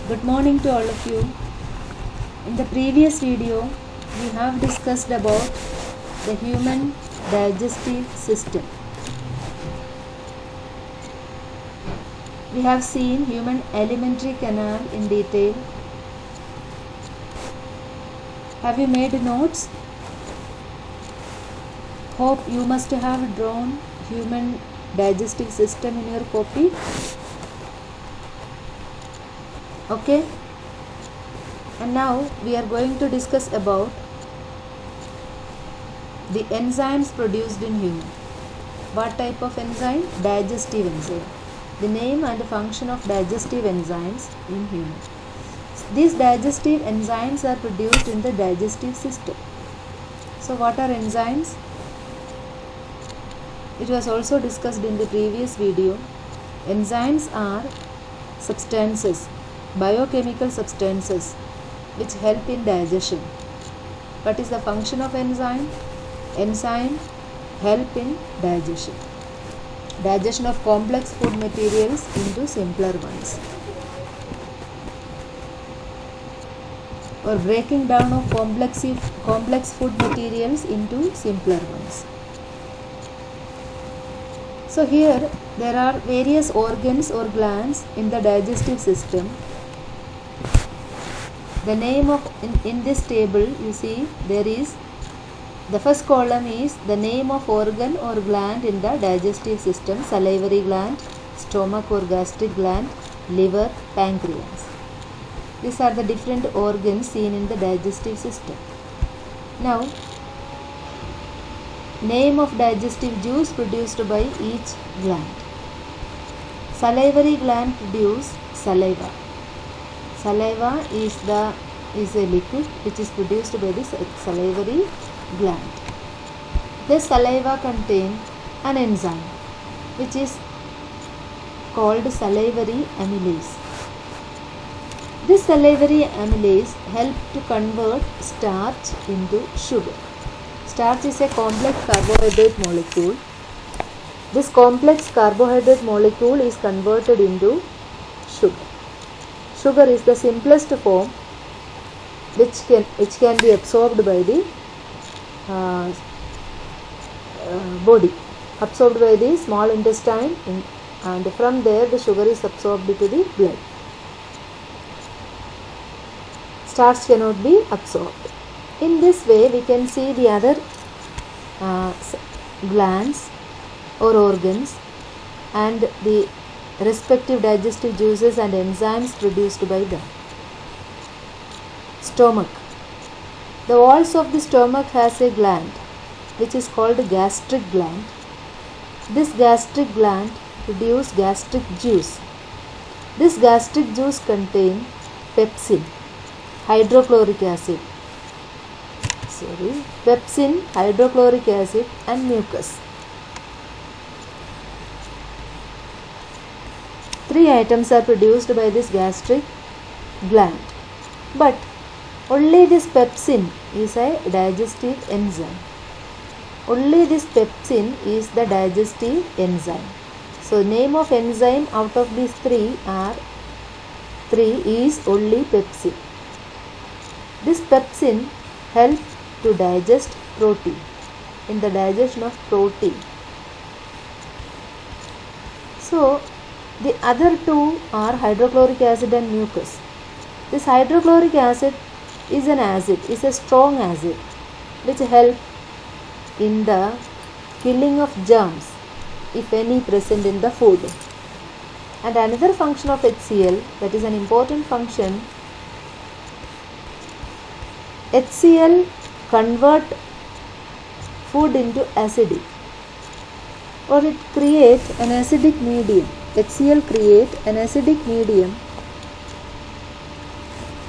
Good morning to all of you. In the previous video, we have discussed about the human digestive system. We have seen human alimentary canal in detail. Have you made notes? Hope you must have drawn human digestive system in your copy. Okay, and now we are going to discuss about the enzymes produced in human. What type of enzyme? Digestive enzyme. The name and function of digestive enzymes in human. These digestive enzymes are produced in the digestive system. So what are enzymes? It was also discussed in the previous video. Enzymes are substances, biochemical substances which help in digestion. What is the function of enzyme? Enzyme help in digestion. Digestion of complex food materials into simpler ones. Or breaking down of complex food materials into simpler ones. So here there are various organs or glands in the digestive system. The name of in this table you see there is the first column is the name of organ or gland in the digestive system: salivary gland, stomach or gastric gland, liver, pancreas. These are the different organs seen in the digestive system. Now, name of digestive juice produced by each gland. Salivary gland produce saliva. Saliva is a liquid which is produced by the salivary gland. This saliva contains an enzyme which is called salivary amylase. This salivary amylase helps to convert starch into sugar. Starch is a complex carbohydrate molecule. This complex carbohydrate molecule is converted into sugar. Sugar is the simplest form which can be absorbed by the body, absorbed by the small intestine, and from there the sugar is absorbed to the blood. Starch cannot be absorbed. In this way we can see the other glands or organs and the respective digestive juices and enzymes produced by them. Stomach. The walls of the stomach has a gland which is called gastric gland. This gastric gland produces gastric juice. This gastric juice contains pepsin, hydrochloric acid. Pepsin, hydrochloric acid and mucus. 3 items are produced by this gastric gland. But only this pepsin is a digestive enzyme. Only this pepsin is the digestive enzyme. So name of enzyme out of these 3 is only pepsin. This pepsin helps to digest protein, in the digestion of protein. So the other 2 are hydrochloric acid and mucus. This hydrochloric acid is an acid, is a strong acid which helps in the killing of germs if any present in the food. And another function of HCl, that is an important function, HCl convert food into acidic, or it creates an acidic medium. HCl creates an acidic medium.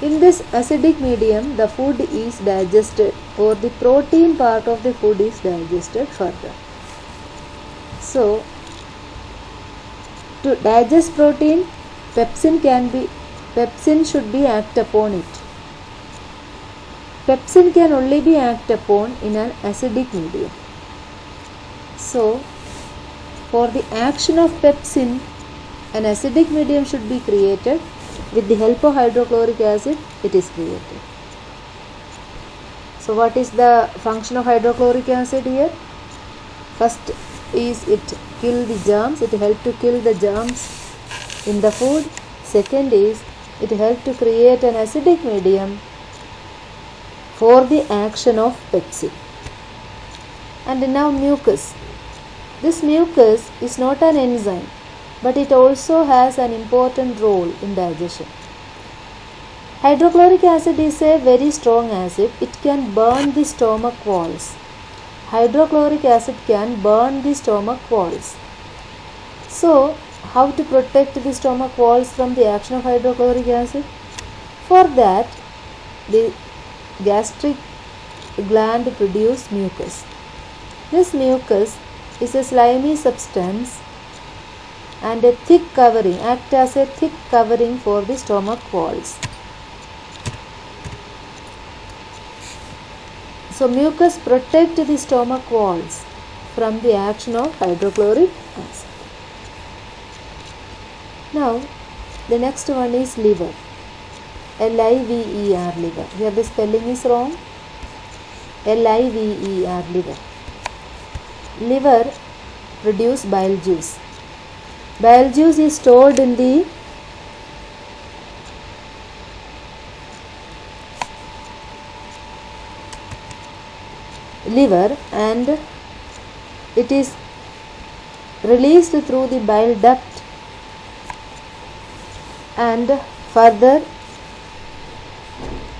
In this acidic medium the food is digested, or the protein part of the food is digested further. So to digest protein, pepsin should be act upon it. Pepsin can only be act upon in an acidic medium. So for the action of pepsin, an acidic medium should be created With the help of hydrochloric acid, it is created. So what is the function of hydrochloric acid here? First is it kill the germs, it helps to kill the germs in the food. Second is it helps to create an acidic medium for the action of pepsin. And now mucus. This mucus is not an enzyme, but it also has an important role in digestion. Hydrochloric acid is a very strong acid. It can burn the stomach walls. Hydrochloric acid can burn the stomach walls. So, how to protect the stomach walls from the action of hydrochloric acid? For that, the gastric gland produces mucus. This mucus is a slimy substance and a thick covering, acts as a thick covering for the stomach walls. So mucus protects the stomach walls from the action of hydrochloric acid. Now the next one is liver. Liver, liver. Here the spelling is wrong. Liver, liver. Liver produce bile juice. Bile juice is stored in the liver and it is released through the bile duct and further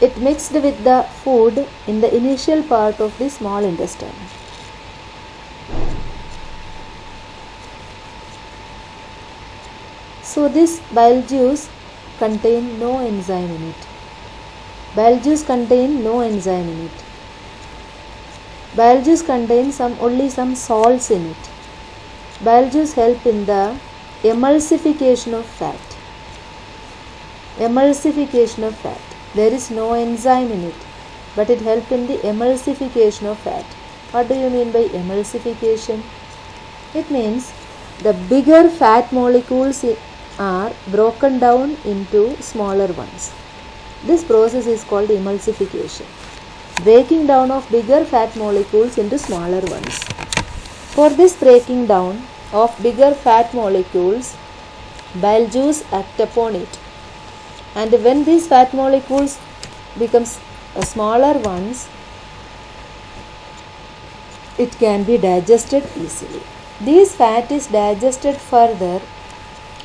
it mixed with the food in the initial part of the small intestine. So this bile juice contains no enzyme in it. Bile juice contains no enzyme in it. Bile juice contains only some salts in it. Bile juice help in the emulsification of fat. Emulsification of fat. There is no enzyme in it, but it helps in the emulsification of fat. What do you mean by emulsification? It means the bigger fat molecules are broken down into smaller ones. This process is called emulsification. Breaking down of bigger fat molecules into smaller ones. For this breaking down of bigger fat molecules, bile juice acts upon it. And when these fat molecules becomes smaller ones, it can be digested easily. This fat is digested further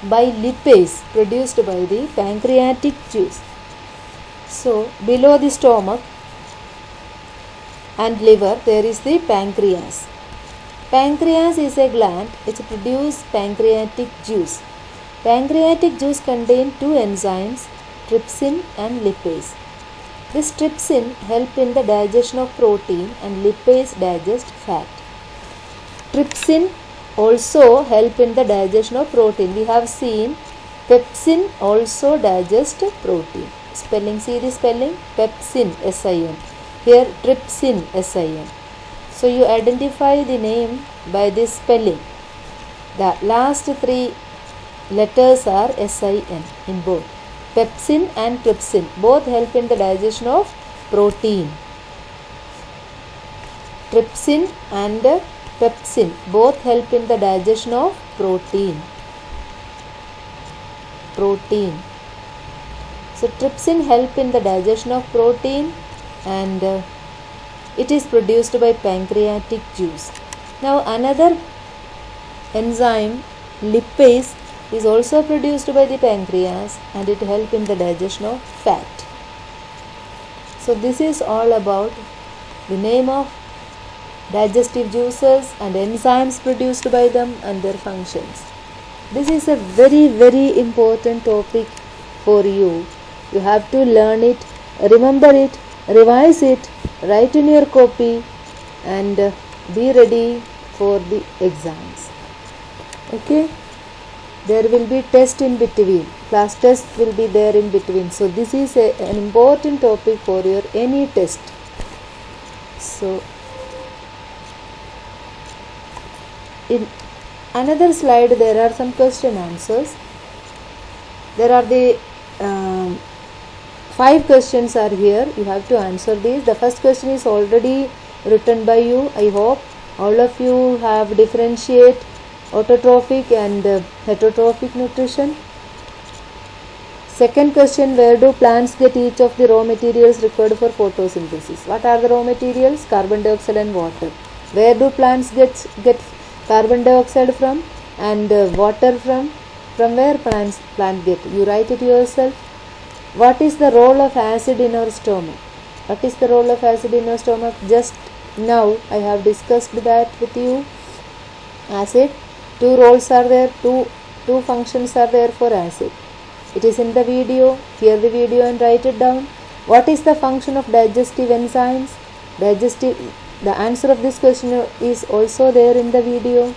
by lipase produced by the pancreatic juice. So below the stomach and liver there is the pancreas. Pancreas is a gland which produces pancreatic juice. Pancreatic juice contains two enzymes, trypsin and lipase. This trypsin helps in the digestion of protein and lipase digest fat. Trypsin also help in the digestion of protein. We have seen pepsin also digest protein. Spelling, see the spelling? Pepsin, S-I-N. Here trypsin, S-I-N. So you identify the name by this spelling. The last three letters are S-I-N in both. Pepsin and trypsin both help in the digestion of protein. Trypsin and pepsin both help in the digestion of protein. So trypsin help in the digestion of protein and it is produced by pancreatic juice. Now another enzyme, lipase, is also produced by the pancreas and it helps in the digestion of fat. So this is all about the name of digestive juices and enzymes produced by them and their functions. This is a very, very important topic for you. You have to learn it, remember it, revise it, write in your copy and be ready for the exams. Okay? There will be test in between. Class test will be there in between. So this is an important topic for your any test. So in another slide there are some question answers. There are the um, 5 questions are here. You have to answer these. The first question is already written by you. I hope all of you have differentiate autotrophic and heterotrophic nutrition. Second question, where do plants get each of the raw materials required for photosynthesis? What are the raw materials? Carbon dioxide and water. Where do plants get carbon dioxide from and water from? From where plant get? You write it yourself. What is the role of acid in our stomach? What is the role of acid in our stomach? Just now I have discussed that with you. Acid, two roles are there, two functions are there for acid. It is in the video. Hear the video and write it down. What is the function of digestive enzymes? The answer of this question is also there in the video.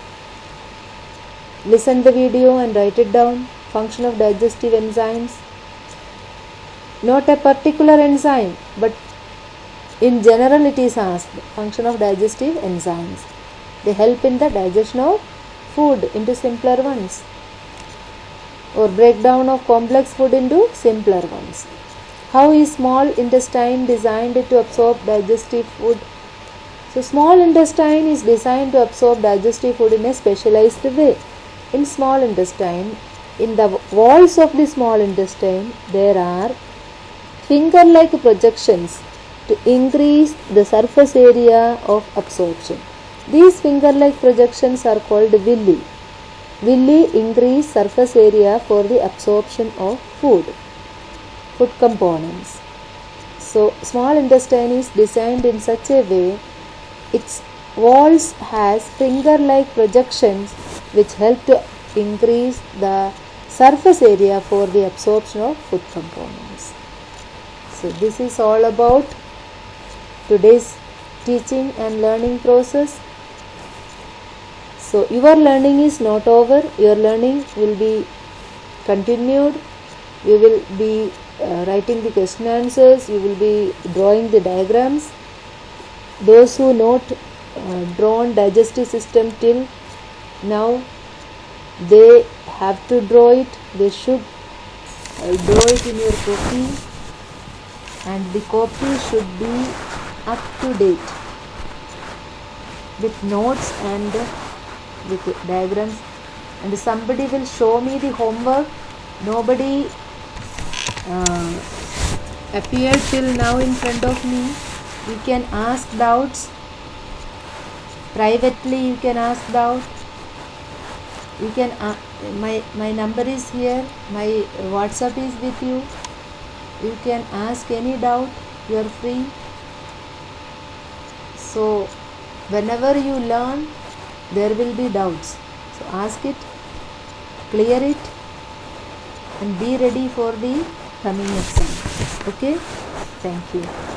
Listen the video and write it down. Function of digestive enzymes. Not a particular enzyme, but in general it is asked. Function of digestive enzymes. They help in the digestion of food into simpler ones, or breakdown of complex food into simpler ones. How is small intestine designed to absorb digestive food? So small intestine is designed to absorb digestive food in a specialized way. In small intestine, in the walls of the small intestine, there are finger-like projections to increase the surface area of absorption. These finger-like projections are called villi. Villi increase surface area for the absorption of food components. So small intestine is designed in such a way, its walls has finger-like projections which help to increase the surface area for the absorption of food components. So this is all about today's teaching and learning process. So your learning is not over. Your learning will be continued. You will be writing the question answers. You will be drawing the diagrams. Those who not drawn digestive system till now, they have to draw it. They should draw it in your copy, and the copy should be up to date with notes and with diagrams. And somebody will show me the homework. Nobody appeared till now in front of me. You can ask doubts privately. You can ask doubts. You can my number is here. My WhatsApp is with you. You can ask any doubt. You are free. So whenever you learn, there will be doubts. So ask it, clear it, and be ready for the coming exam. Okay? Thank you.